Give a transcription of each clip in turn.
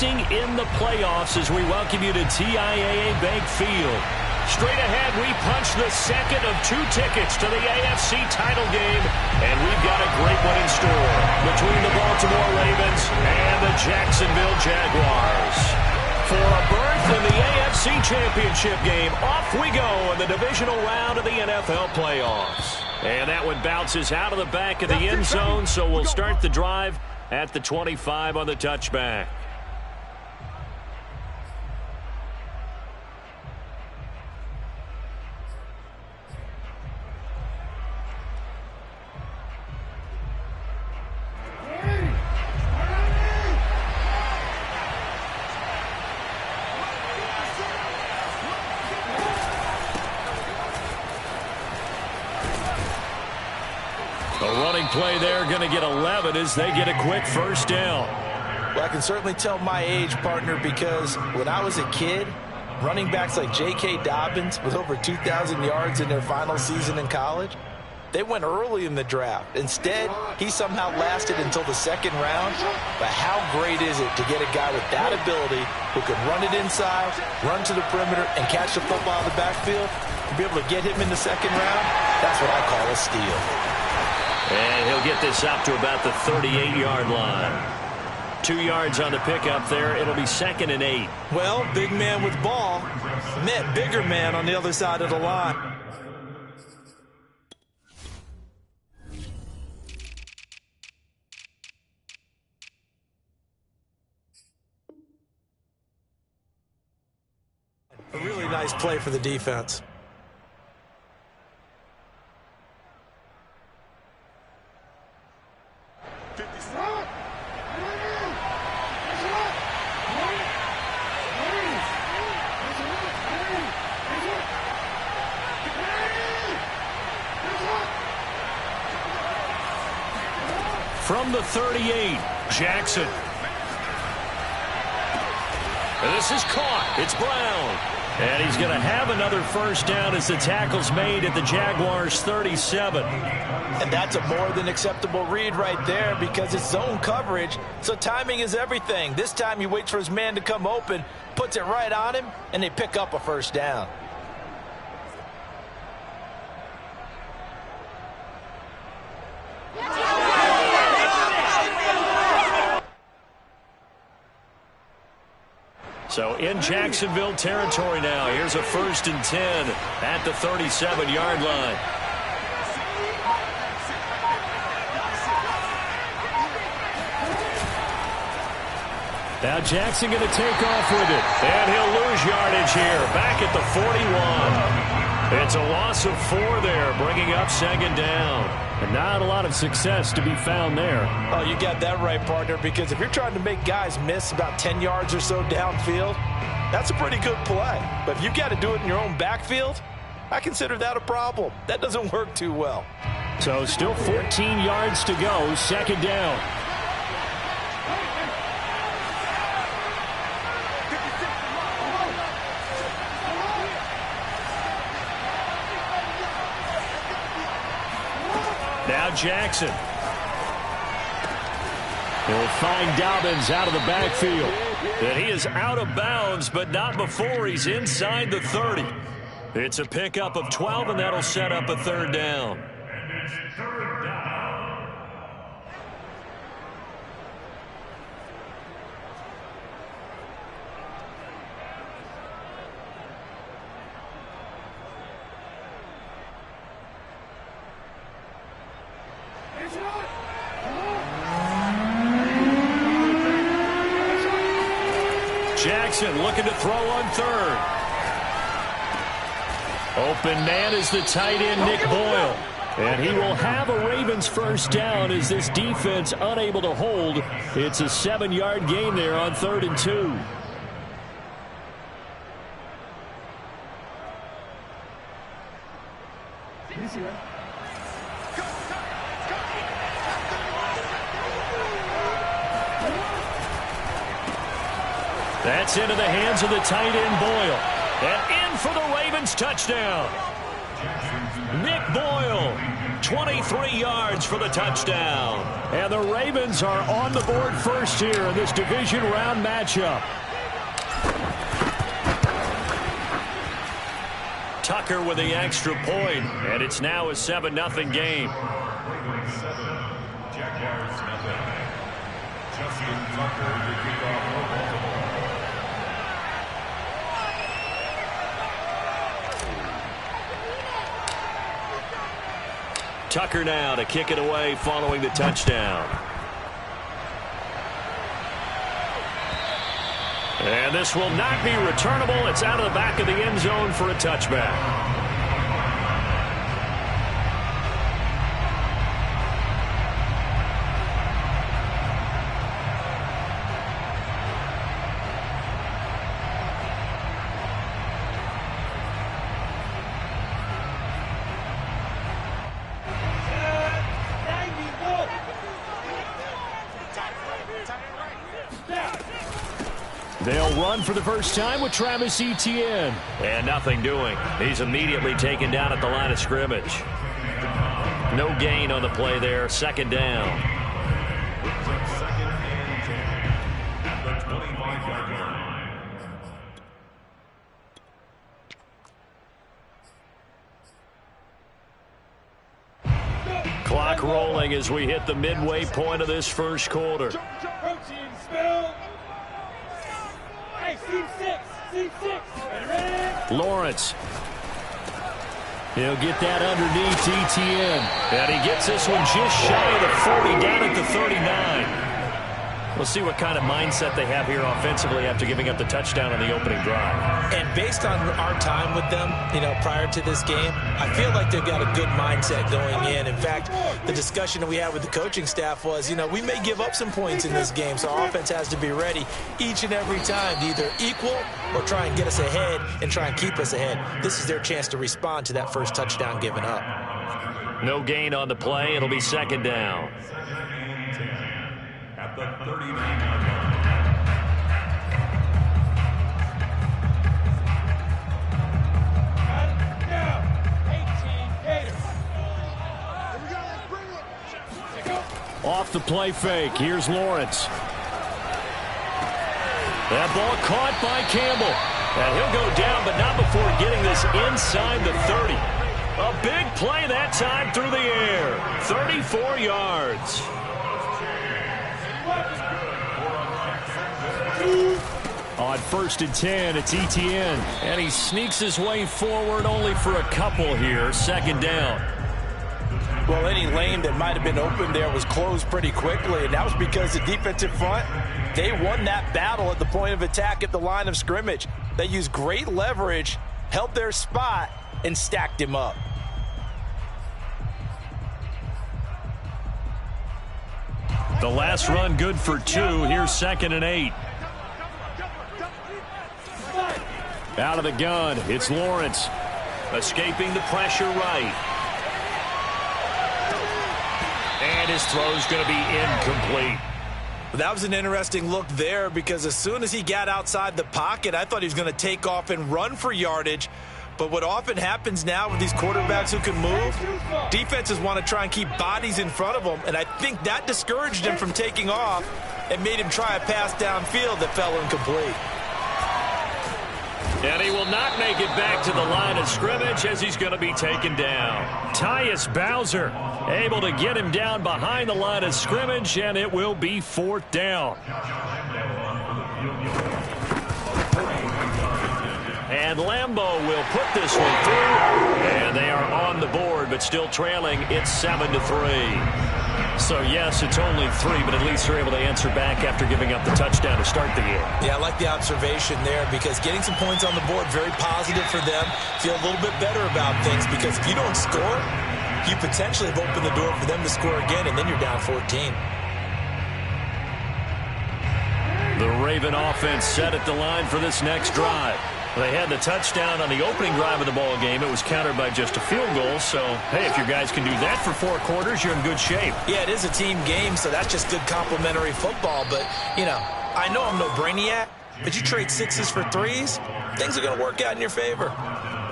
hosting in the playoffs as we welcome you to TIAA Bank Field. Straight ahead, we punch the second of 2 tickets to the AFC title game, and we've got a great one in store between the Baltimore Ravens and the Jacksonville Jaguars. For a berth in the AFC Championship game, off we go in the divisional round of the NFL playoffs. And that one bounces out of the back of the end zone, so we'll start the drive at the 25 on the touchback. Play there, going to get 11 as they get a quick first down. Well, I can certainly tell my age, partner, because when I was a kid, running backs like J.K. Dobbins with over 2,000 yards in their final season in college, they went early in the draft. Instead, he somehow lasted until the second round. But how great is it to get a guy with that ability who can run it inside, run to the perimeter, and catch the football in the backfield? To be able to get him in the second round, that's what I call a steal. And he'll get this up to about the 38-yard line. 2 yards on the pickup there. It'll be 2nd and 8. Well, big man with ball met bigger man on the other side of the line. A really nice play for the defense. From the 38, Jackson. And this is caught. It's Brown. And he's going to have another first down as the tackle's made at the Jaguars' 37. And that's a more than acceptable read right there because it's zone coverage, so timing is everything. This time he waits for his man to come open, puts it right on him, and they pick up a first down. So in Jacksonville territory now. Here's a 1st and 10 at the 37-yard line. Now Jackson going to take off with it. And he'll lose yardage here. Back at the 41. It's a loss of 4 there, bringing up 2nd down. And not a lot of success to be found there. Oh, you got that right, partner, because if you're trying to make guys miss about 10 yards or so downfield, that's a pretty good play. But if you've got to do it in your own backfield, I consider that a problem. That doesn't work too well. So still 14 yards to go, 2nd down. Now Jackson. He'll find Dobbins out of the backfield. And he is out of bounds, but not before he's inside the 30. It's a pickup of 12, and that'll set up a 3rd down. Jackson looking to throw on 3rd. Open man is the tight end, Nick Boyle. And he will have a Ravens first down as this defense unable to hold. It's a 7-yard gain there on 3rd and 2. That's into the hands of the tight end, Boyle. And in for the Ravens touchdown. Nick Boyle 23 yards for the touchdown. And the Ravens are on the board first here in this division round matchup. Tucker with the extra point, and it's now a 7-0 game. Tucker now to kick it away following the touchdown. And this will not be returnable. It's out of the back of the end zone for a touchback. They'll run for the first time with Travis Etienne. And nothing doing. He's immediately taken down at the line of scrimmage. No gain on the play there. Second down. Clock rolling as we hit the midway point of this first quarter. Lawrence. He'll get that underneath Etienne. And he gets this one just shy of the 40, down at the 39. We'll see what kind of mindset they have here offensively after giving up the touchdown on the opening drive. And based on our time with them, prior to this game, I feel like they've got a good mindset going in. In fact, the discussion that we had with the coaching staff was, we may give up some points in this game, so our offense has to be ready each and every time to either equal or try and get us ahead and try and keep us ahead. This is their chance to respond to that first touchdown given up. No gain on the play. It'll be second down. At the 39-yard line. Off the play fake. Here's Lawrence. That ball caught by Campbell. And he'll go down, but not before getting this inside the 30. A big play that time through the air. 34 yards. On 1st and 10, it's Etienne. And he sneaks his way forward only for a couple here. Second down. Well, any lane that might have been open there was closed pretty quickly, and that was because the defensive front, they won that battle at the point of attack at the line of scrimmage. They used great leverage, held their spot, and stacked him up. The last run good for 2. Here's 2nd and 8. Out of the gun, it's Lawrence. Escaping the pressure right. And his throw's going to be incomplete. That was an interesting look there because as soon as he got outside the pocket, I thought he was going to take off and run for yardage. But what often happens now with these quarterbacks who can move, defenses want to try and keep bodies in front of them, and I think that discouraged him from taking off and made him try a pass downfield that fell incomplete. And he will not make it back to the line of scrimmage as he's going to be taken down. Tyus Bowser able to get him down behind the line of scrimmage, and it will be 4th down. And Lambeau will put this one through. And they are on the board, but still trailing. It's 7-3. So, yes, it's only 3, but at least they're able to answer back after giving up the touchdown to start the game. Yeah, I like the observation there because getting some points on the board, very positive for them. Feel a little bit better about things because if you don't score, you potentially have opened the door for them to score again, and then you're down 14. The Raven offense set at the line for this next drive. They had the touchdown on the opening drive of the ball game. It was countered by just a field goal. So, hey, if your guys can do that for 4 quarters, you're in good shape. Yeah, it is a team game, so that's just good complementary football. But, I know I'm no brainiac, but you trade 6s for 3s, things are going to work out in your favor.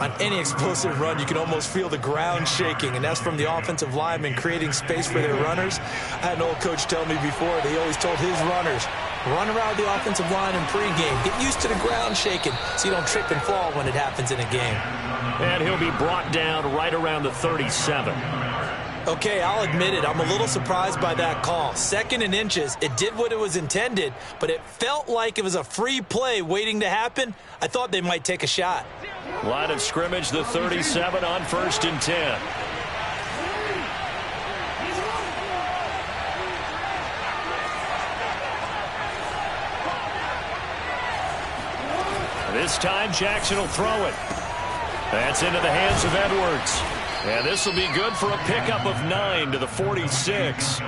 On any explosive run, you can almost feel the ground shaking, and that's from the offensive linemen creating space for their runners. I had an old coach tell me before, that he always told his runners, run around the offensive line in pregame. Get used to the ground shaking so you don't trip and fall when it happens in a game. And he'll be brought down right around the 37. Okay, I'll admit it. I'm a little surprised by that call. 2nd and inches. It did what it was intended, but it felt like it was a free play waiting to happen. I thought they might take a shot. Line of scrimmage, the 37 on 1st and 10. This time, Jackson will throw it. That's into the hands of Edwards. And this will be good for a pickup of 9 to the 46. A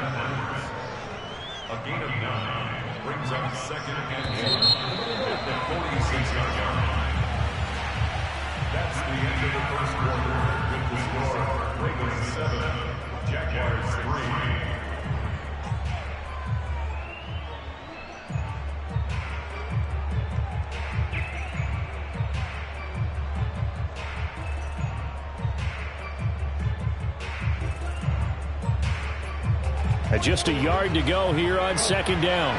gain of 9 brings up 2nd and 10 at the 46-yard line. That's the end of the first quarter with the score Ravens 7, Jaguars 3. Just a yard to go here on 2nd down.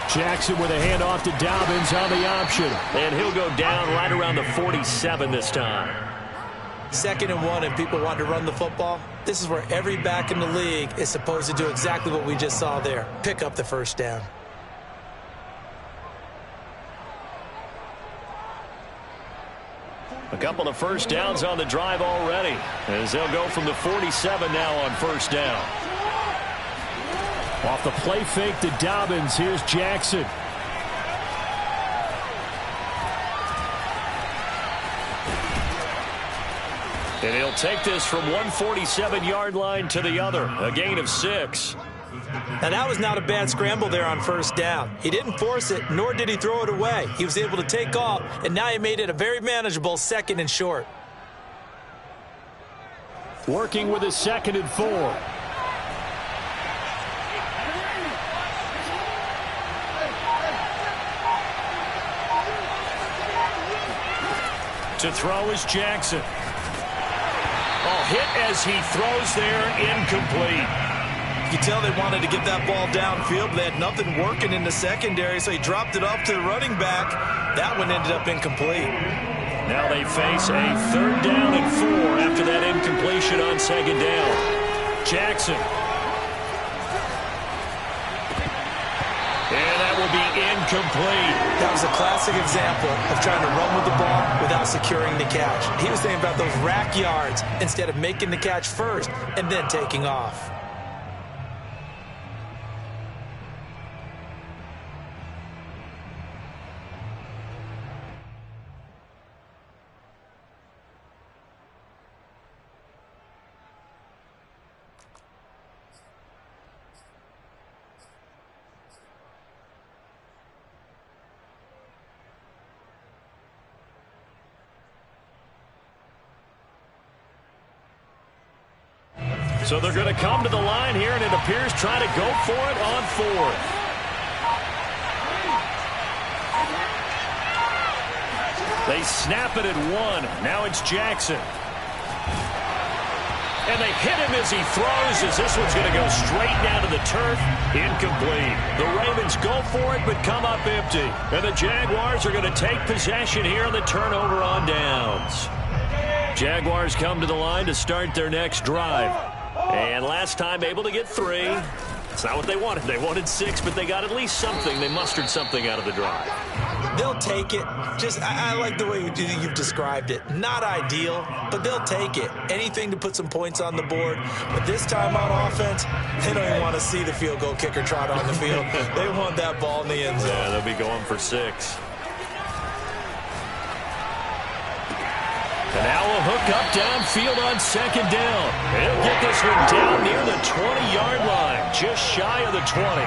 Jackson with a handoff to Dobbins on the option. And he'll go down right around the 47 this time. 2nd and 1 and people want to run the football. This is where every back in the league is supposed to do exactly what we just saw there. Pick up the 1st down. A couple of 1st downs on the drive already, as they'll go from the 47 now on 1st down. Off the play fake to Dobbins. Here's Jackson. And he'll take this from one 47-yard line to the other. A gain of 6. Now, that was not a bad scramble there on 1st down. He didn't force it, nor did he throw it away. He was able to take off, and now he made it a very manageable 2nd and short. Working with his 2nd and 4. To throw is Jackson. Oh, hit as he throws there, incomplete. You can tell they wanted to get that ball downfield, but they had nothing working in the secondary, so he dropped it off to the running back. That one ended up incomplete. Now they face a 3rd down and 4 after that incompletion on 2nd down. Jackson. And that will be incomplete. That was a classic example of trying to run with the ball without securing the catch. He was thinking about those rack yards instead of making the catch first and then taking off. So they're going to come to the line here, and it appears trying to go for it on 4th. They snap it at 1. Now it's Jackson. And they hit him as he throws, as this one's going to go straight down to the turf. Incomplete. The Ravens go for it, but come up empty. And the Jaguars are going to take possession here on the turnover on downs. Jaguars come to the line to start their next drive. And last time able to get 3. It's not what they wanted. They wanted 6, but they got at least something. They mustered something out of the drive. They'll take it. I like the way you've described it. Not ideal, but they'll take it. Anything to put some points on the board. But this time on offense, they don't even want to see the field goal kicker trot on the field. They want that ball in the end zone. Yeah, they'll be going for 6. And now a hook up downfield on 2nd down. He'll get this one down near the 20-yard line, just shy of the 20.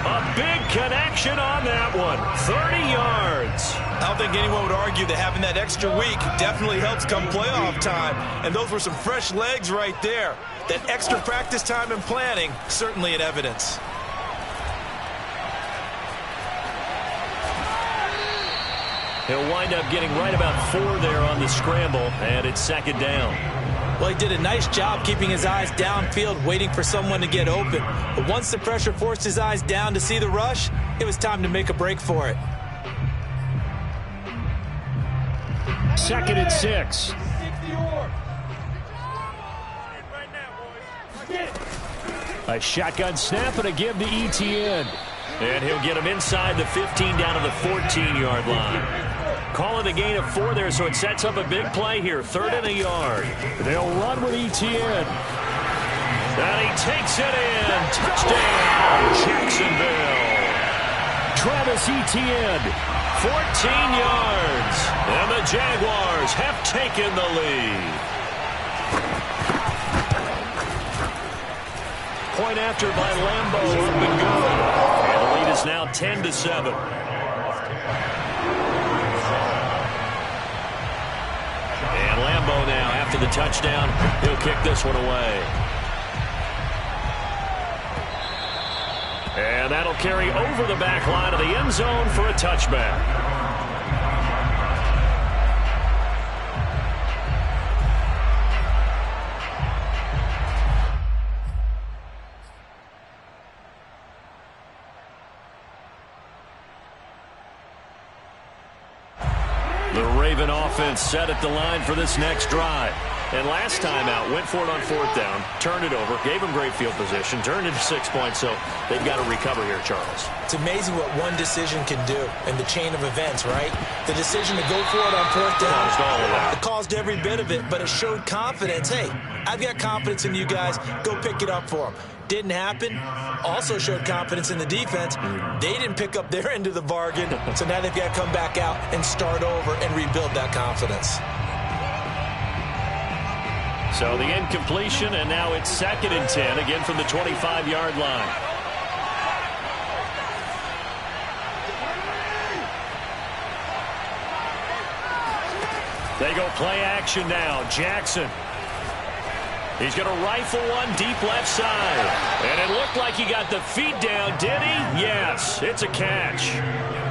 A big connection on that one, 30 yards. I don't think anyone would argue that having that extra week definitely helps come playoff time. And those were some fresh legs right there. That extra practice time and planning, certainly in evidence. He'll wind up getting right about 4 there on the scramble, and it's 2nd down. Well, he did a nice job keeping his eyes downfield, waiting for someone to get open. But once the pressure forced his eyes down to see the rush, it was time to make a break for it. 2nd and 6. A shotgun snap and a give to Etienne. And he'll get him inside the 15 down to the 14-yard line. Calling a gain of 4 there, so it sets up a big play here. 3rd and a yard. They'll run with Etienne. And he takes it in. Touchdown, Jacksonville. Travis Etienne. 14 yards. And the Jaguars have taken the lead. Point after by Lambo, up and good. And the lead is now 10-7. And Lambo now, after the touchdown, he'll kick this one away. And that'll carry over the back line of the end zone for a touchback. The Raven offense set at the line for this next drive. And last time out, went for it on 4th down, turned it over, gave them great field position, turned into 6 points, so they've got to recover here, Charles. It's amazing what one decision can do in the chain of events, right? The decision to go for it on 4th down, caused all of that. It caused every bit of it, but it showed confidence. Hey, I've got confidence in you guys. Go pick it up for them. Didn't happen. Also showed confidence in the defense. They didn't pick up their end of the bargain, so now they've got to come back out and start over and rebuild that confidence. So the incompletion, and now it's 2nd and 10, again from the 25-yard line. They go play action now. Jackson. He's going to rifle one deep left side. And it looked like he got the feet down, did he? Yes, it's a catch.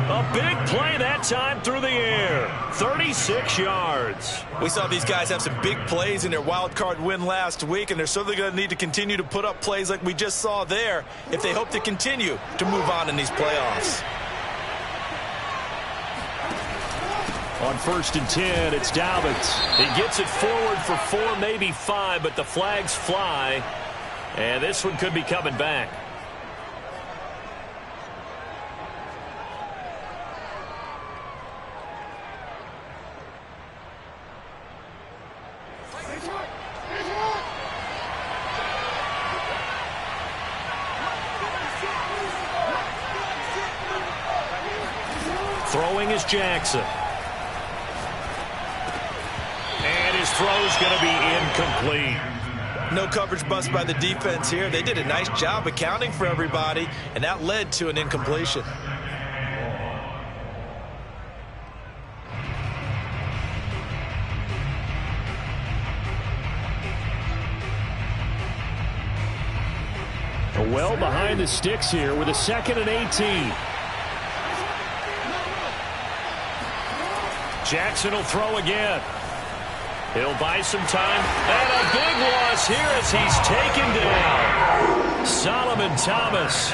A big play that time through the air. 36 yards. We saw these guys have some big plays in their wild card win last week, and they're certainly going to need to continue to put up plays like we just saw there if they hope to continue to move on in these playoffs. On 1st and 10, it's Dobbins. He gets it forward for 4, maybe 5, but the flags fly. And this one could be coming back. Throwing is Jackson. And his throw's going to be incomplete. No coverage bust by the defense here. They did a nice job accounting for everybody, and that led to an incompletion. Well behind the sticks here with a 2nd and 18. Jackson will throw again. He'll buy some time. And a big loss here as he's taken down. Solomon Thomas.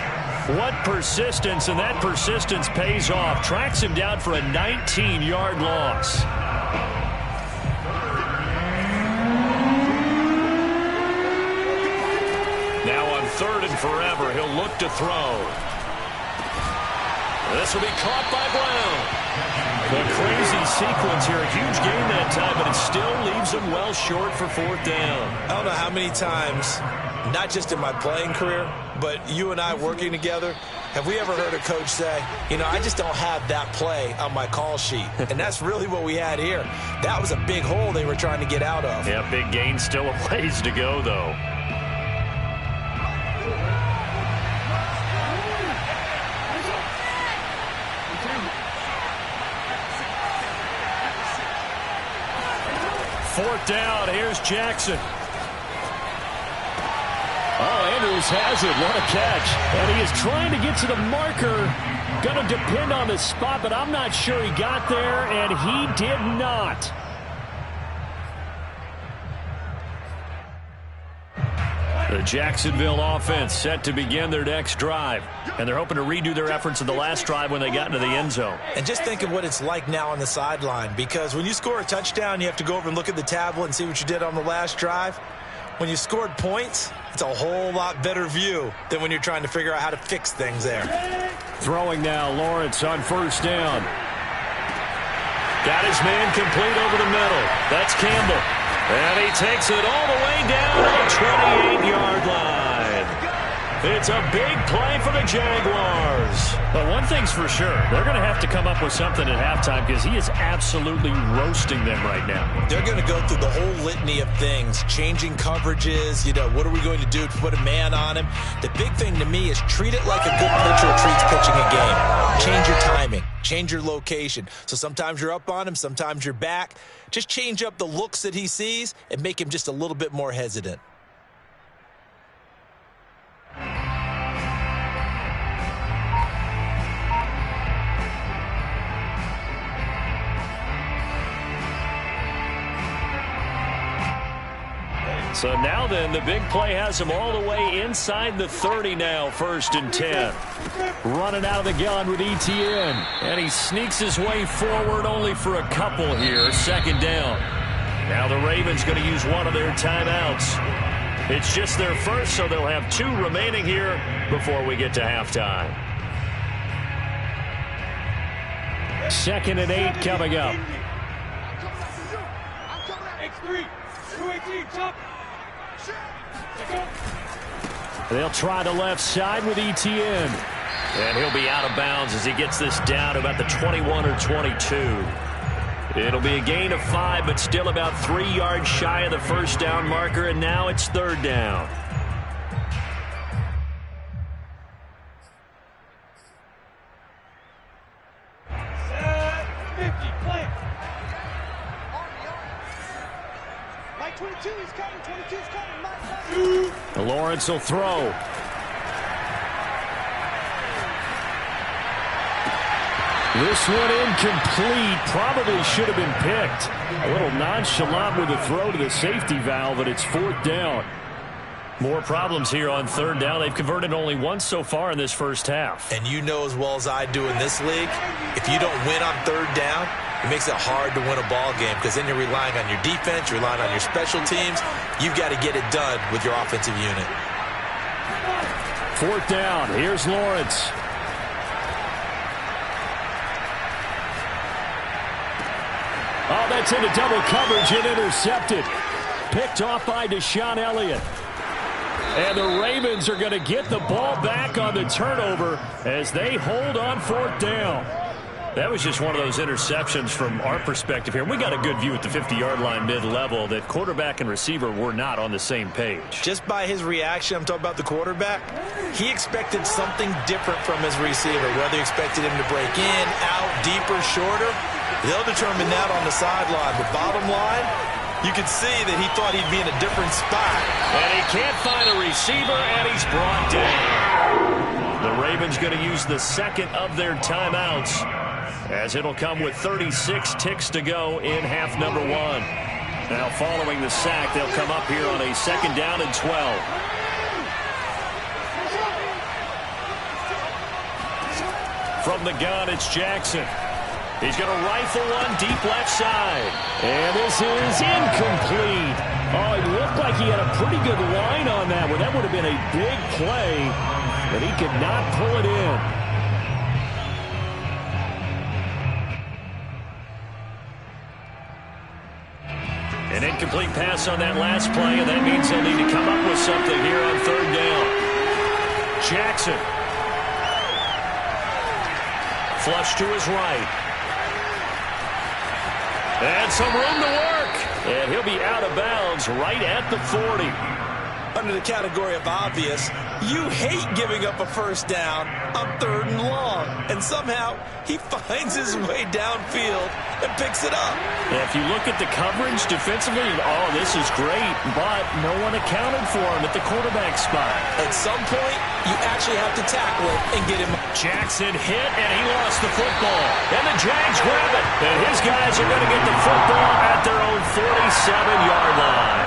What persistence, and that persistence pays off. Tracks him down for a 19-yard loss. Now on 3rd and forever, he'll look to throw. This will be caught by Brown. The crazy sequence here. A huge gain that time, but it still leaves him well short for 4th down. I don't know how many times, not just in my playing career, but you and I working together, have we ever heard a coach say, you know, I just don't have that play on my call sheet. And that's really what we had here. That was a big hole they were trying to get out of. Yeah, big gain, still a ways to go, though. 4th down. Here's Jackson. Oh, Andrews has it. What a catch. And he is trying to get to the marker. Going to depend on the spot, but I'm not sure he got there, and he did not. The Jacksonville offense set to begin their next drive. And they're hoping to redo their efforts in the last drive when they got into the end zone. And just think of what it's like now on the sideline, because when you score a touchdown, you have to go over and look at the tablet and see what you did on the last drive. When you scored points, it's a whole lot better view than when you're trying to figure out how to fix things there. Throwing now, Lawrence on 1st down. Got his man complete over the middle. That's Campbell. And he takes it all the way down to the 28-yard line. It's a big play for the Jaguars. But one thing's for sure, they're going to have to come up with something at halftime because he is absolutely roasting them right now. They're going to go through the whole litany of things, changing coverages, what are we going to do to put a man on him? The big thing to me is treat it like a good pitcher treats pitching a game. Change your timing, change your location. So sometimes you're up on him, sometimes you're back. Just change up the looks that he sees and make him just a little bit more hesitant. So now then, the big play has him all the way inside the 30 now, 1st and 10. Running out of the gun with Etienne. And he sneaks his way forward only for a couple here, 2nd down. Now the Ravens going to use one of their timeouts. It's just their first, so they'll have 2 remaining here before we get to halftime. 2nd and 8 coming up. X3, 218, jump. They'll try the left side with Etienne. And he'll be out of bounds as he gets this down to about the 21 or 22. It'll be a gain of 5, but still about 3 yards shy of the 1st down marker, and now it's 3rd down. Lawrence will throw. This one incomplete. Probably should have been picked. A little nonchalant with the throw to the safety valve, but it's 4th down. More problems here on 3rd down. They've converted only once so far in this first half. And you know as well as I do in this league, if you don't win on 3rd down, it makes it hard to win a ball game because then you're relying on your defense, you're relying on your special teams. You've got to get it done with your offensive unit. 4th down. Here's Lawrence. Oh, that's into double coverage and intercepted. Picked off by Deshaun Elliott. And the Ravens are going to get the ball back on the turnover as they hold on 4th down. That was just one of those interceptions from our perspective here. We got a good view at the 50-yard line mid-level that quarterback and receiver were not on the same page. Just by his reaction, I'm talking about the quarterback, he expected something different from his receiver, whether he expected him to break in, out, deeper, shorter. They'll determine that on the sideline. But bottom line, you can see that he thought he'd be in a different spot. And he can't find a receiver, and he's brought down. The Ravens going to use the 2nd of their timeouts, as it'll come with 36 ticks to go in half number 1. Now following the sack, they'll come up here on a 2nd down and 12. From the gun, it's Jackson. He's going to rifle one deep left side. And this is incomplete. Oh, it looked like he had a pretty good line on that one. That would have been a big play, but he could not pull it in. An incomplete pass on that last play, and that means they'll need to come up with something here on 3rd down. Jackson. Flush to his right. And some room to work. And he'll be out of bounds right at the 40. under the category of obvious. You hate giving up a first down on 3rd and long. And somehow he finds his way downfield and picks it up. Yeah, if you look at the coverage defensively, oh, this is great. But no one accounted for him at the quarterback spot. At some point, you actually have to tackle it and get him. Jackson hit, and he lost the football. And the Jags grab it. And his guys are going to get the football at their own 47-yard line.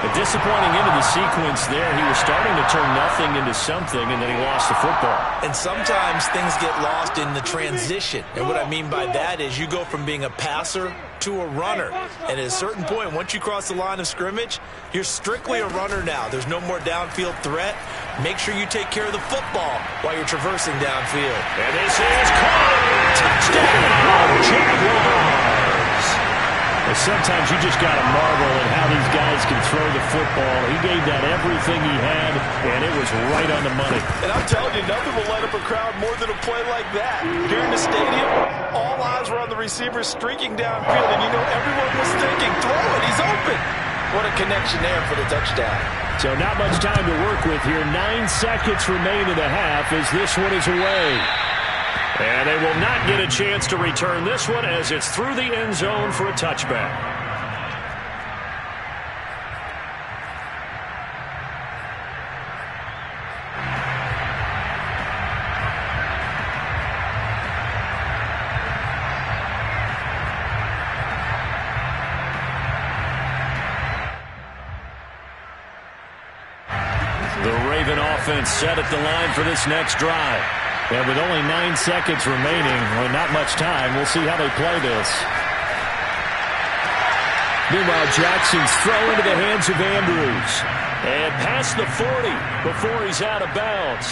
A disappointing end of the sequence there. He was starting to turn nothing into something, and then he lost the football. And sometimes things get lost in the transition. And what I mean by that is you go from being a passer to a runner. And at a certain point, once you cross the line of scrimmage, you're strictly a runner now. There's no more downfield threat. Make sure you take care of the football while you're traversing downfield. And this is caught. Touchdown, Jaguars. Sometimes you just got to marvel at how these guys can throw the football. He gave that everything he had, and it was right on the money. And I'm telling you, nothing will light up a crowd more than a play like that. Here in the stadium, all eyes were on the receiver streaking downfield, and you know everyone was thinking, throw it, he's open. What a connection there for the touchdown. So not much time to work with here. 9 seconds remain in the half as this one is away. And they will not get a chance to return this one as it's through the end zone for a touchback. The Raven offense set at the line for this next drive. And with only 9 seconds remaining, well, not much time, we'll see how they play this. Meanwhile, Jackson's throw into the hands of Andrews. And past the 40 before he's out of bounds.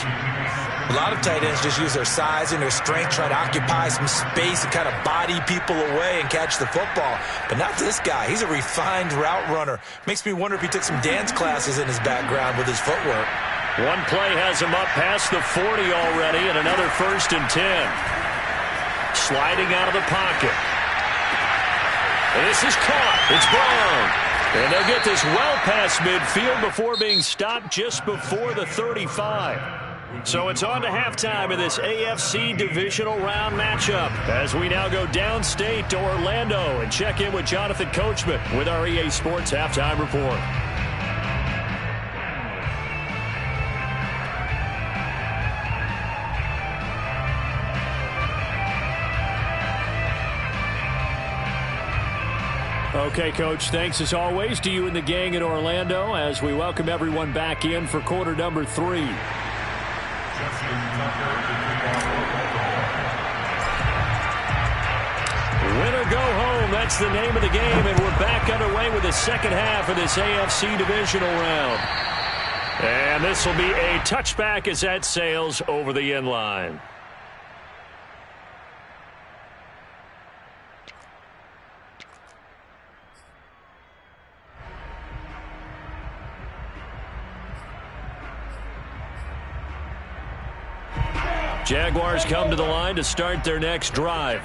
A lot of tight ends just use their size and their strength, try to occupy some space and kind of body people away and catch the football. But not this guy. He's a refined route runner. Makes me wonder if he took some dance classes in his background with his footwork. One play has him up past the 40 already, and another 1st and 10. Sliding out of the pocket. And this is caught. It's Brown. And they'll get this well past midfield before being stopped just before the 35. So it's on to halftime in this AFC divisional round matchup as we now go downstate to Orlando and check in with Jonathan Coachman with our EA Sports Halftime Report. Okay, Coach, thanks as always to you and the gang in Orlando as we welcome everyone back in for quarter number 3. Winner go home, that's the name of the game, and we're back underway with the second half of this AFC divisional round. And this will be a touchback as that sails over the end line. Jaguars come to the line to start their next drive.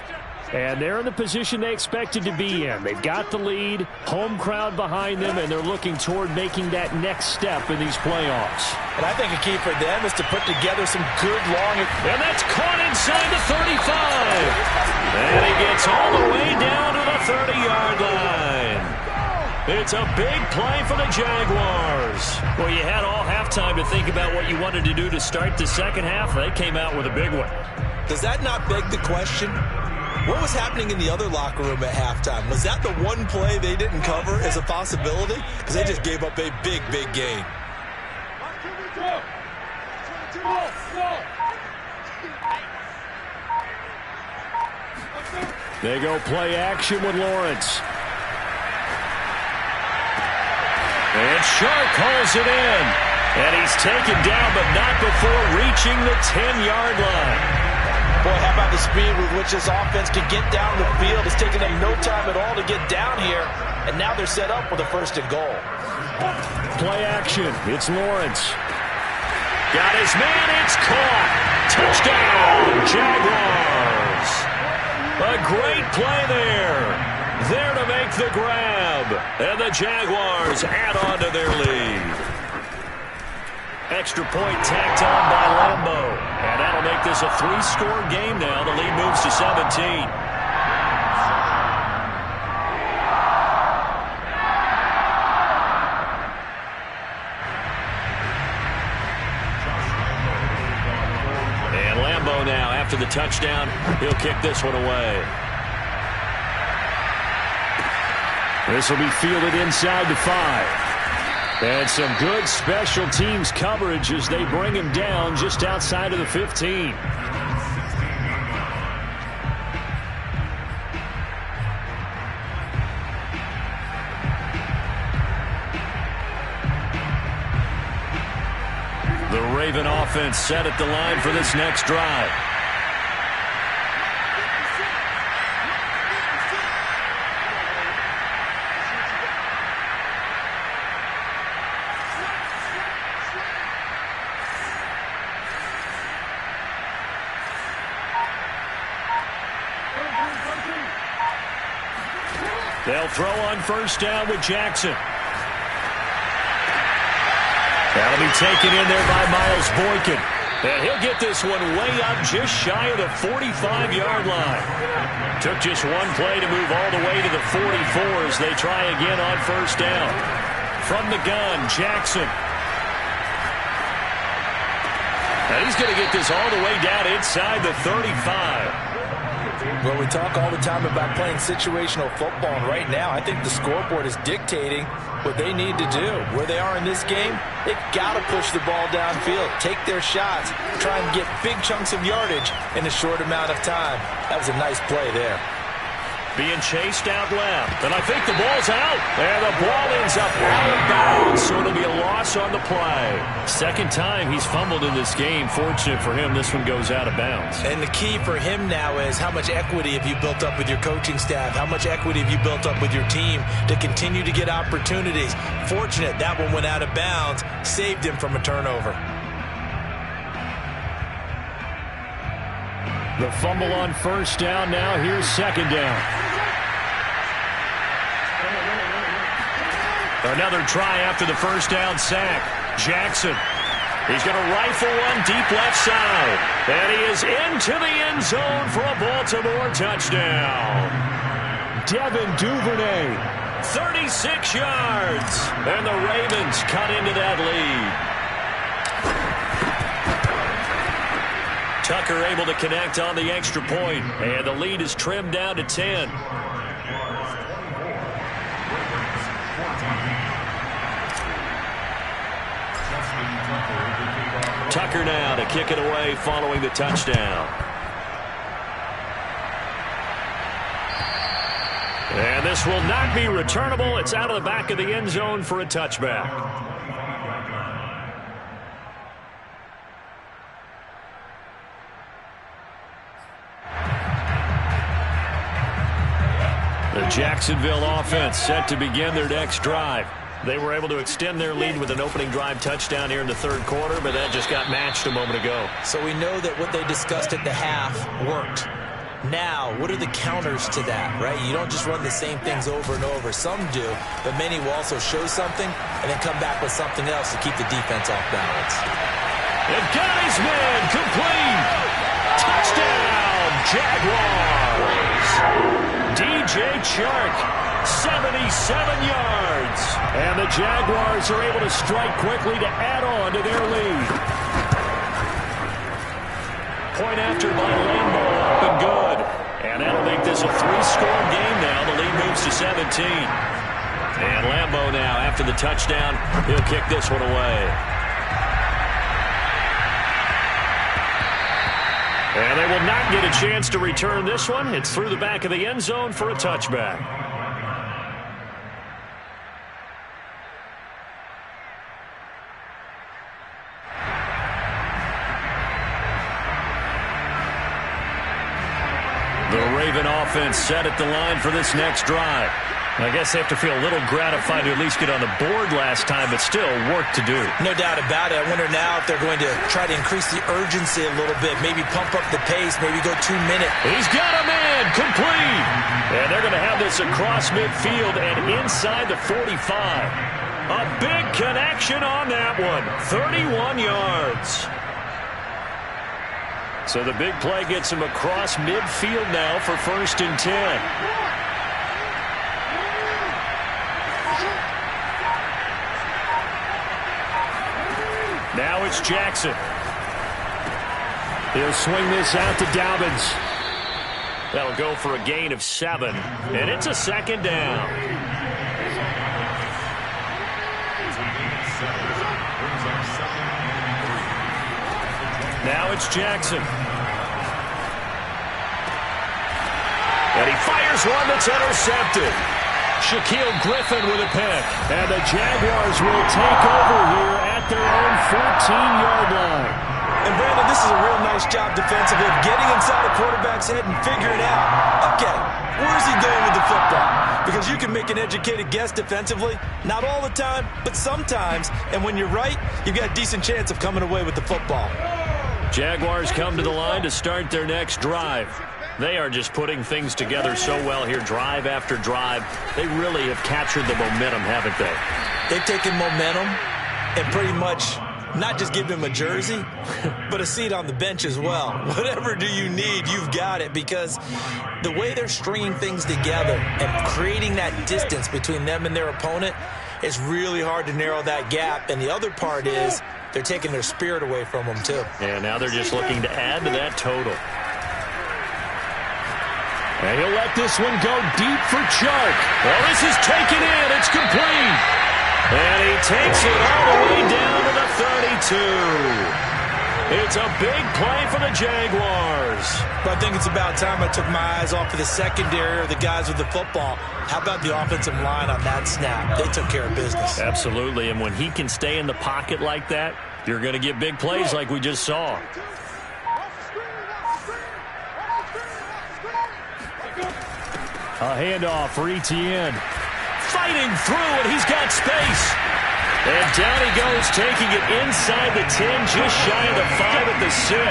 And they're in the position they expected to be in. They've got the lead, home crowd behind them, and they're looking toward making that next step in these playoffs. And I think a key for them is to put together some good long... And that's caught inside the 35. And he gets all the way down to the 30-yard line. It's a big play for the Jaguars. Well, you had all halftime to think about what you wanted to do to start the second half. They came out with a big one. Does that not beg the question? What was happening in the other locker room at halftime? Was that the one play they didn't cover as a possibility? Because they just gave up a big, big gain. They go play action with Lawrence. And Shark calls it in. And he's taken down, but not before reaching the 10-yard line. Boy, how about the speed with which this offense can get down the field? It's taken them no time at all to get down here. And now they're set up with a 1st and goal. Play action. It's Lawrence. Got his man. It's caught. Touchdown, Jaguars. A great play there. There to make the grab. And the Jaguars add on to their lead. extra point tacked on by Lambeau. And that'll make this a 3-score game now. The lead moves to 17. Now, after the touchdown, he'll kick this one away. This will be fielded inside the 5. And some good special teams coverage as they bring him down just outside of the 15. The Raven offense set at the line for this next drive. They'll throw on first down with Jackson. That'll be taken in there by Miles Boykin. And he'll get this one way up just shy of the 45-yard line. Took just one play to move all the way to the 44 as they try again on first down. From the gun, Jackson. And he's going to get this all the way down inside the 35. Well, we talk all the time about playing situational football, and right now I think the scoreboard is dictating what they need to do. Where they are in this game, they've got to push the ball downfield, take their shots, try and get big chunks of yardage in a short amount of time. That was a nice play there. Being chased out left, and I think the ball's out. And the ball ends up out of bounds, so it'll be a loss on the play. Second time he's fumbled in this game. Fortunate for him, this one goes out of bounds. And the key for him now is how much equity have you built up with your coaching staff? How much equity have you built up with your team to continue to get opportunities? Fortunate that one went out of bounds, saved him from a turnover. The fumble on first down. Now here's second down. Another try after the first down sack. Jackson. He's going to rifle one deep left side. And he is into the end zone for a Baltimore touchdown. Devin Duvernay. 36 yards. And the Ravens cut into that lead. Tucker able to connect on the extra point, and the lead is trimmed down to 10. Tucker now to kick it away following the touchdown. And this will not be returnable. It's out of the back of the end zone for a touchback. The Jacksonville offense set to begin their next drive. They were able to extend their lead with an opening drive touchdown here in the third quarter, but that just got matched a moment ago. So we know that what they discussed at the half worked. Now, what are the counters to that, right? You don't just run the same things over and over. Some do, but many will also show something and then come back with something else to keep the defense off balance. And got his man complete. Touchdown, Jaguars. DJ Chark, 77 yards. And the Jaguars are able to strike quickly to add on to their lead. Point after by Lambeau, up and good. And that'll make this a 3-score game now. The lead moves to 17. And Lambeau now, after the touchdown, he'll kick this one away. And they will not get a chance to return this one. It's through the back of the end zone for a touchback. The Raven offense set at the line for this next drive. I guess they have to feel a little gratified to at least get on the board last time, but still work to do. No doubt about it. I wonder now if they're going to try to increase the urgency a little bit, maybe pump up the pace, maybe go 2 minutes. He's got a man complete. And they're going to have this across midfield and inside the 45. A big connection on that one. 31 yards. So the big play gets him across midfield now for 1st and 10. Now it's Jackson. He'll swing this out to Dobbins. That'll go for a gain of 7, and it's a 2nd down. Now it's Jackson. And he fires one that's intercepted. Shaquille Griffin with a pick. And the Jaguars will take over here at their own 14-yard line. And Brandon, this is a real nice job defensively of getting inside a quarterback's head and figuring out, okay, where's he going with the football? Because you can make an educated guess defensively, not all the time, but sometimes. And when you're right, you've got a decent chance of coming away with the football. Jaguars come to the line to start their next drive. They are just putting things together so well here, drive after drive. They really have captured the momentum, haven't they? They've taken momentum and pretty much not just give him a jersey, but a seat on the bench as well. Whatever do you need, you've got it, because the way they're stringing things together and creating that distance between them and their opponent, it's really hard to narrow that gap. And the other part is they're taking their spirit away from them, too. And now they're just looking to add to that total. And he'll let this one go deep for Chark. Well, this is taken in. It's complete. And he takes it all the way down to the 32. It's a big play for the Jaguars. But I think it's about time I took my eyes off of the secondary or the guys with the football. How about the offensive line on that snap? They took care of business. Absolutely, and when he can stay in the pocket like that, you're going to get big plays like we just saw. A handoff for Etienne. Fighting through, and he's got space. And down he goes, taking it inside the 10, just shy of the 5 at the 6.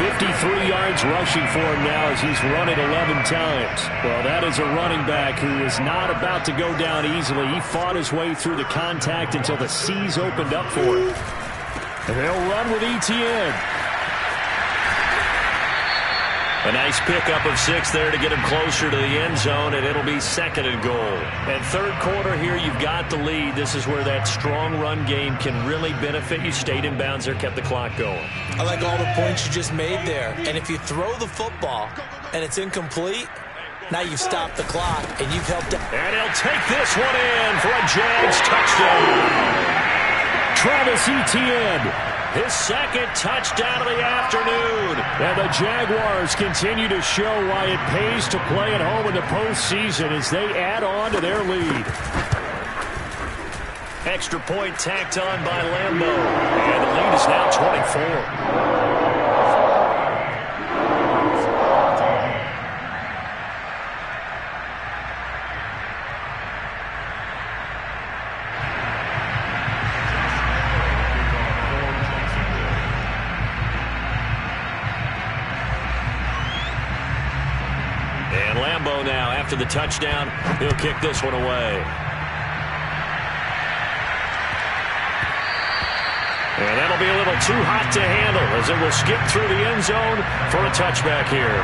53 yards rushing for him now as he's run it 11 times. Well, that is a running back who is not about to go down easily. He fought his way through the contact until the C's opened up for him. And they'll run with Etienne. A nice pickup of 6 there to get him closer to the end zone, and it'll be 2nd and goal. And third quarter here, you've got the lead. This is where that strong run game can really benefit you. Stayed in bounds there, kept the clock going. I like all the points you just made there. And if you throw the football and it's incomplete, now you've stopped the clock and you've helped out. And he'll take this one in for a Jags touchdown. Travis Etienne. His 2nd touchdown of the afternoon. And the Jaguars continue to show why it pays to play at home in the postseason as they add on to their lead. Extra point tacked on by Lambeau. And the lead is now 24. Now, after the touchdown, he'll kick this one away. And that'll be a little too hot to handle as it will skip through the end zone for a touchback here.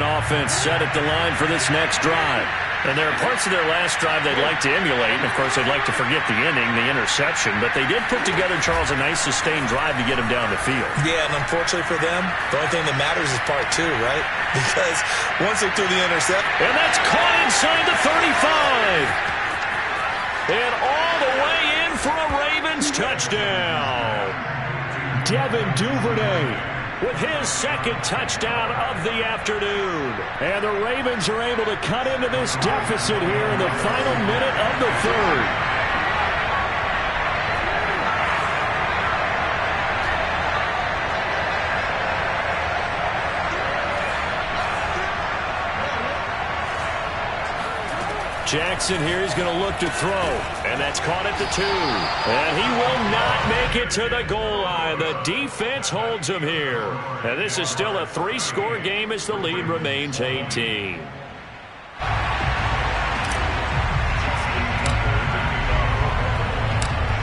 Offense set at the line for this next drive. And there are parts of their last drive they'd like to emulate, and of course they'd like to forget the ending, the interception, but they did put together, Charles, a nice sustained drive to get him down the field. Yeah, and unfortunately for them, the only thing that matters is part 2, right? Because once they threw the intercept. And that's caught inside the 35. And all the way in for a Ravens touchdown. Devin Duvernay with his 2nd touchdown of the afternoon. And the Ravens are able to cut into this deficit here in the final minute of the 3rd. Jackson here is going to look to throw, and that's caught at the 2. And he will not make it to the goal line. The defense holds him here. And this is still a 3-score game as the lead remains 18.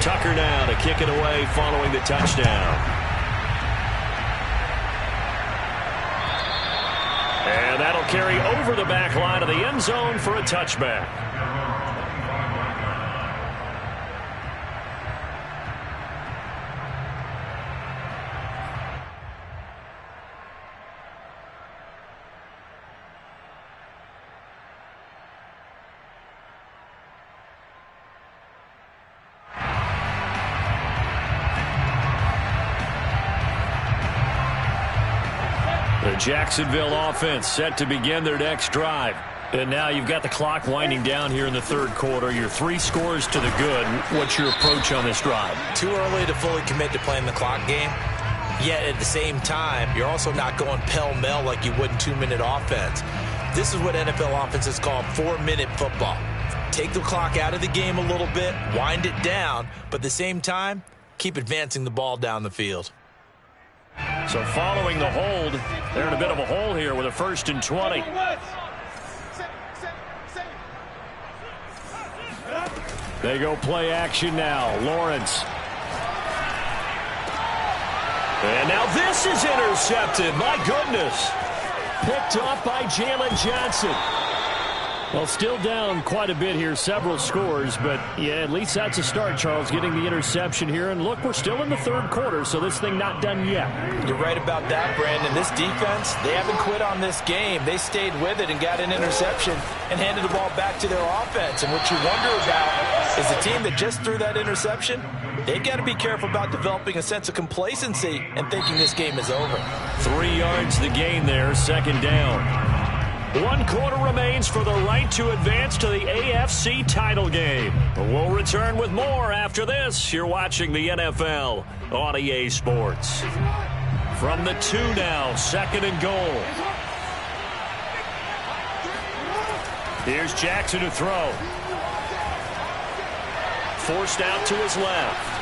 Tucker now to kick it away following the touchdown. And that'll carry over the back line of the end zone for a touchback. The Jacksonville offense set to begin their next drive. And now you've got the clock winding down here in the third quarter. You're 3 scores to the good. What's your approach on this drive? Too early to fully commit to playing the clock game. Yet at the same time, you're also not going pell-mell like you would in 2-minute offense. This is what NFL offenses call 4-minute football. Take the clock out of the game a little bit, wind it down, but at the same time, keep advancing the ball down the field. So following the hold, they're in a bit of a hole here with a 1st and 20. They go play action now. Lawrence. And now this is intercepted. My goodness. Picked off by Jalen Johnson. Well, still down quite a bit here, several scores, but yeah, at least that's a start, Charles, getting the interception here. And look, we're still in the third quarter, so this thing not done yet. You're right about that, Brandon. This defense, they haven't quit on this game. They stayed with it and got an interception and handed the ball back to their offense. And what you wonder about is the team that just threw that interception, they've got to be careful about developing a sense of complacency and thinking this game is over. 3 yards to gain there, 2nd down. 1 quarter remains for the right to advance to the AFC title game. We'll return with more after this. You're watching the NFL on EA Sports. From the 2 now, 2nd and goal. Here's Jackson to throw. Forced out to his left.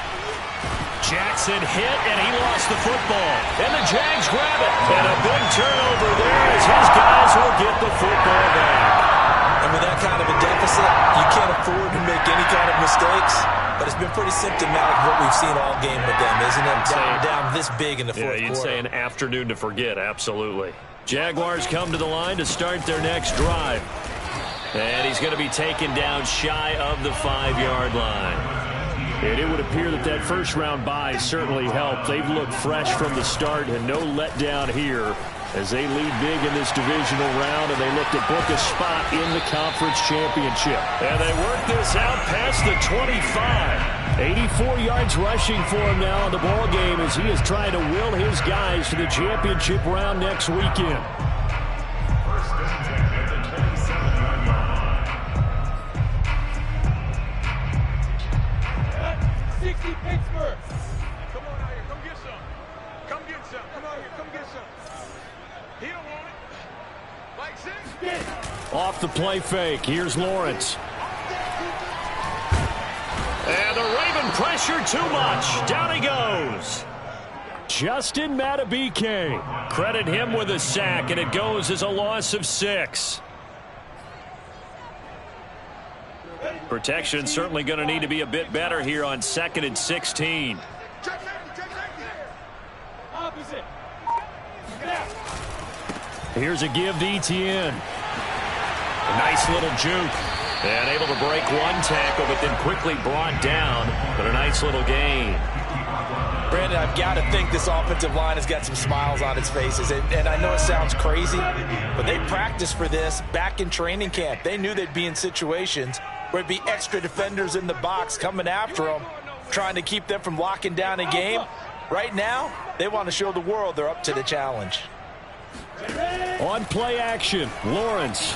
Jackson hit, and he lost the football. And the Jags grab it. And a big turnover there as his guys will get the football back. And with that kind of a deficit, you can't afford to make any kind of mistakes. But it's been pretty symptomatic of what we've seen all game with them, isn't it? Down this big in the fourth quarter. You'd say an afternoon to forget, absolutely. Jaguars come to the line to start their next drive. And he's going to be taken down shy of the 5-yard line. And it would appear that that first-round bye certainly helped. They've looked fresh from the start and no letdown here as they lead big in this divisional round, and they look to book a spot in the conference championship. And they work this out past the 25. 84 yards rushing for him now in the ball game as he is trying to will his guys to the championship round next weekend. 60 Pittsburgh. Come on out here. Come get some. Come get some. Come out here. Come get some. He don't want it. Like six. Off the play fake. Here's Lawrence. And the Raven pressure too much. Down he goes. Justin Madubuike. Credit him with a sack, and it goes as a loss of 6. Protection certainly going to need to be a bit better here on 2nd and 16. Opposite. Here's a give to Etienne. A nice little juke. And able to break one tackle, but then quickly brought down. But a nice little gain. Brandon, I've got to think this offensive line has got some smiles on its faces. And I know it sounds crazy, but they practiced for this back in training camp. They knew they'd be in situations where it'd be extra defenders in the box coming after them, trying to keep them from locking down a game. Right now, they want to show the world they're up to the challenge. On play action, Lawrence.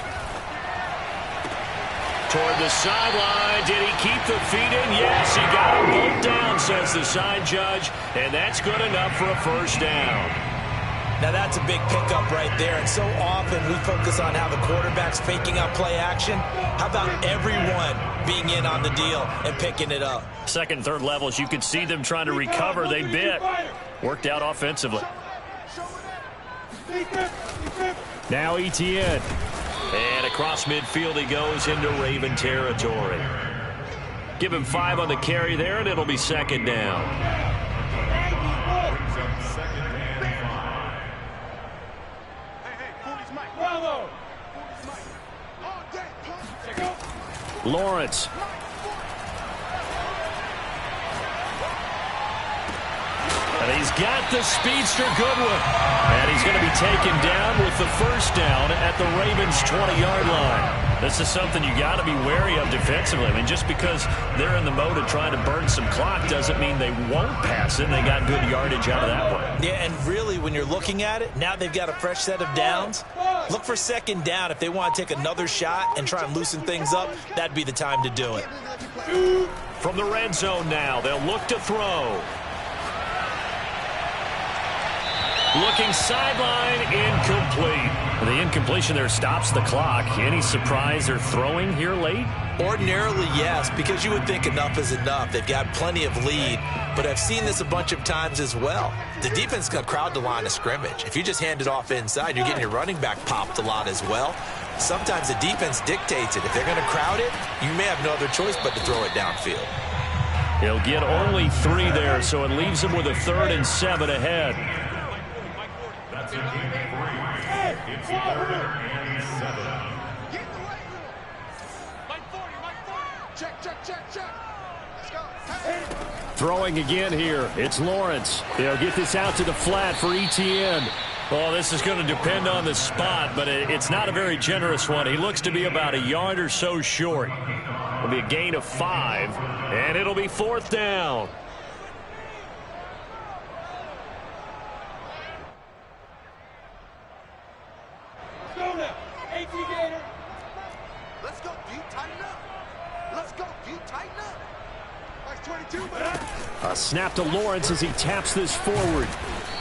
Toward the sideline. Did he keep the feet in? Yes, he got them both down, says the side judge. And that's good enough for a first down. Now that's a big pickup right there, and so often we focus on how the quarterback's faking out play action. How about everyone being in on the deal and picking it up? Second and third levels, you could see them trying to recover. They bit. Worked out offensively. Now Etienne. And across midfield he goes into Raven territory. Give him 5 on the carry there, and it'll be second down. Lawrence. And he's got the speedster Goodwin. And he's going to be taken down with the first down at the Ravens' 20-yard line. This is something you got to be wary of defensively. I mean, just because they're in the mode of trying to burn some clock doesn't mean they won't pass it. They got good yardage out of that one. Yeah, and really, when you're looking at it, now they've got a fresh set of downs. Look for second down. If they want to take another shot and try and loosen things up, that'd be the time to do it. From the red zone now, they'll look to throw. Looking sideline, incomplete. The incompletion there stops the clock. Any surprise they're throwing here late? Ordinarily, yes, because you would think enough is enough. They've got plenty of lead, but I've seen this a bunch of times as well. The defense got crowd the line of scrimmage. If you just hand it off inside, you're getting your running back popped a lot as well. Sometimes the defense dictates it. If they're going to crowd it, you may have no other choice but to throw it downfield. He'll get only 3 there, so it leaves him with a 3rd and 7 ahead. That's a gain of 3. It's 3rd and 7. Get in the right middle. Mike 40, Mike 40. Check, check, check, check. Let's go. Hey. Throwing again here. It's Lawrence. They'll get this out to the flat for Etienne. Well, this is going to depend on the spot, but it's not a very generous one. He looks to be about a yard or so short. It'll be a gain of 5, and it'll be 4th down. Let's go, deep, tighten up. Let's go, deep, tighten up. Like 22, but A snap to Lawrence as he taps this forward.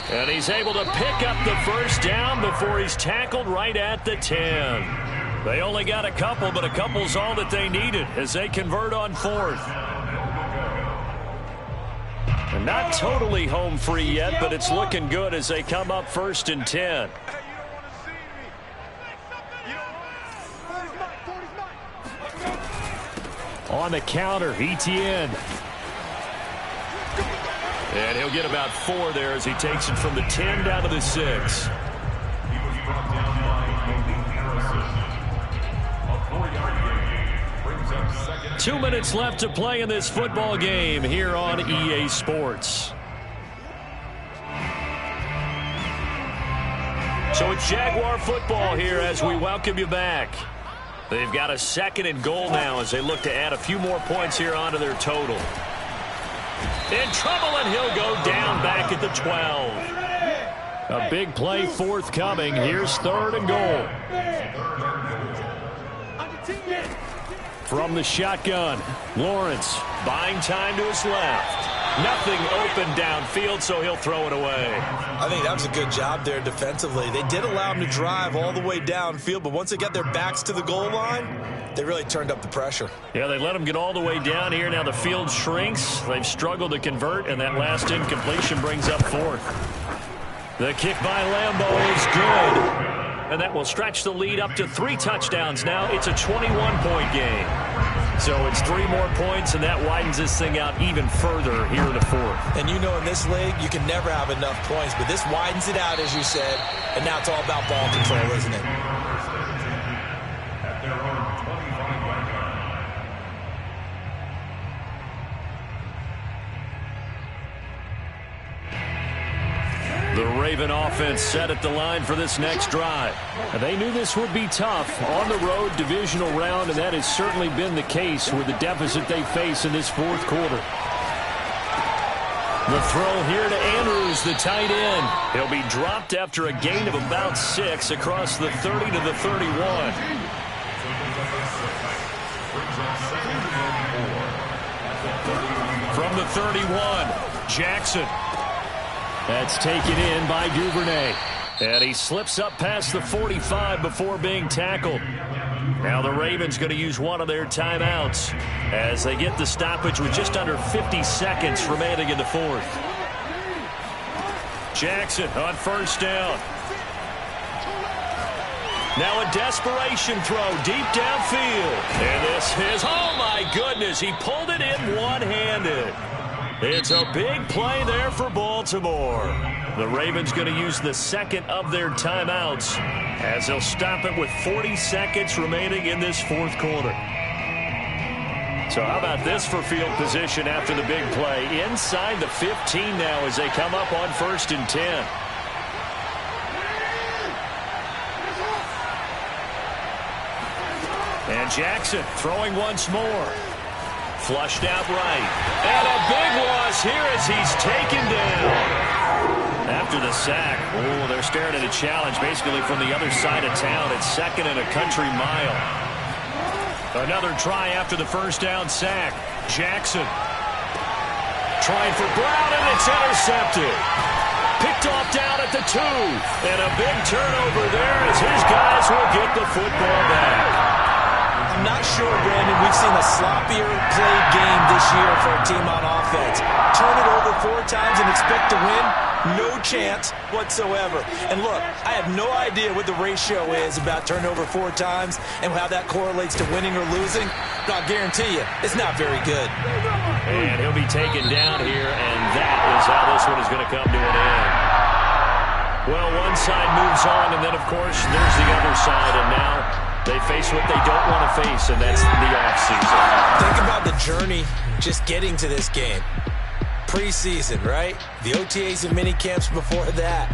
And he's able to pick up the first down before he's tackled right at the 10. They only got a couple, but a couple's all that they needed as they convert on 4th. And not totally home free yet, but it's looking good as they come up 1st and 10. On the counter, Etienne. And he'll get about 4 there as he takes it from the 10 down to the 6. He was brought down by Malik Harrison. A 4-yard gain brings up 2nd. 2 minutes left to play in this football game here on EA Sports. So it's Jaguar football here as we welcome you back. They've got a 2nd and goal now as they look to add a few more points here onto their total. In trouble, and he'll go down back at the 12. A big play forthcoming. Here's 3rd and goal. From the shotgun, Lawrence buying time to his left. Nothing open downfield, so he'll throw it away. I think that was a good job there defensively. They did allow him to drive all the way downfield, but once they got their backs to the goal line, they really turned up the pressure. Yeah, they let him get all the way down here. Now the field shrinks. They've struggled to convert, and that last incompletion brings up 4th. The kick by Lambeau is good. And that will stretch the lead up to 3 touchdowns now. It's a 21-point game. So it's 3 more points, and that widens this thing out even further here in the 4th. And you know in this league, you can never have enough points, but this widens it out, as you said, and now it's all about ball control, isn't it? At their own 25-yard line. The Raven offense set at the line for this next drive. They knew this would be tough on the road divisional round, and that has certainly been the case with the deficit they face in this 4th quarter. The throw here to Andrews, the tight end. He'll be dropped after a gain of about 6 across the 30 to the 31. From the 31, Jackson. That's taken in by Duvernay. And he slips up past the 45 before being tackled. Now the Ravens going to use one of their timeouts as they get the stoppage with just under 50 seconds remaining in the fourth. Jackson on first down. Now a desperation throw deep downfield. And this is, oh my goodness, he pulled it in one-handed. It's a big play there for Baltimore. The Ravens going to use the second of their timeouts as they'll stop it with 40 seconds remaining in this fourth quarter. So how about this for field position after the big play? Inside the 15 now as they come up on 1st and 10. And Jackson throwing once more. Flushed out right. And a big loss here as he's taken down. After the sack, oh, they're staring at a challenge basically from the other side of town. It's 2nd and a country mile. Another try after the first down sack. Jackson trying for Brown, and it's intercepted. Picked off down at the 2. And a big turnover there as his guys will get the football back. I'm not sure, Brandon, we've seen a sloppier played game this year for a team on offense. Turn it over 4 times and expect to win? No chance whatsoever. And look, I have no idea what the ratio is about turnover 4 times and how that correlates to winning or losing. But I'll guarantee you, it's not very good. And he'll be taken down here, and that is how this one is going to come to an end. Well, one side moves on, and then, of course, there's the other side, and now they face what they don't want to face, and that's the offseason. Think about the journey just getting to this game. Preseason, right? The OTAs and mini camps before that.